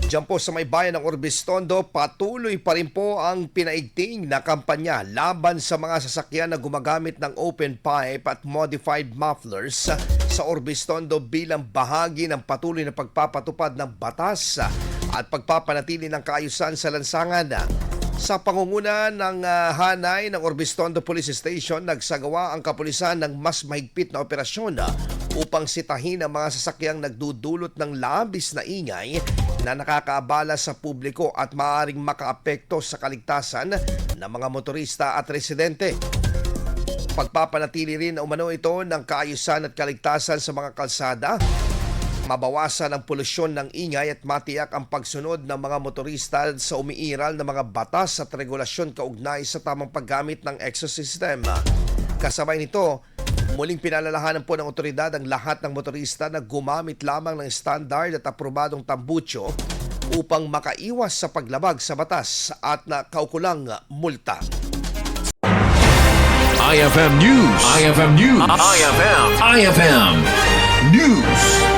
Diyan po sa may bayan ng Orbistondo, patuloy pa rin po ang pinaigting na kampanya laban sa mga sasakyan na gumagamit ng open pipe at modified mufflers sa Orbistondo bilang bahagi ng patuloy na pagpapatupad ng batas at pagpapanatili ng kaayusan sa lansangan. Sa pangunguna ng hanay ng Orbistondo Police Station, nagsagawa ang kapulisan ng mas mahigpit na operasyon upang sitahin ang mga sasakyang nagdudulot ng labis na ingay na nakakaabala sa publiko at maaaring makaapekto sa kaligtasan ng mga motorista at residente. Pagpapanatili rin umano ito ng kaayusan at kaligtasan sa mga kalsada, mabawasan ang polusyon ng ingay at matiyak ang pagsunod ng mga motorista sa umiiral na mga batas at regulasyon kaugnay sa tamang paggamit ng exhaust system. Kasabay nito, muling pinalalahanan po ng otoridad ang lahat ng motorista na gumamit lamang ng standard at aprobadong tambucho upang makaiwas sa paglabag sa batas at na kaukulang multa. IFM News. IFM News. IFM News.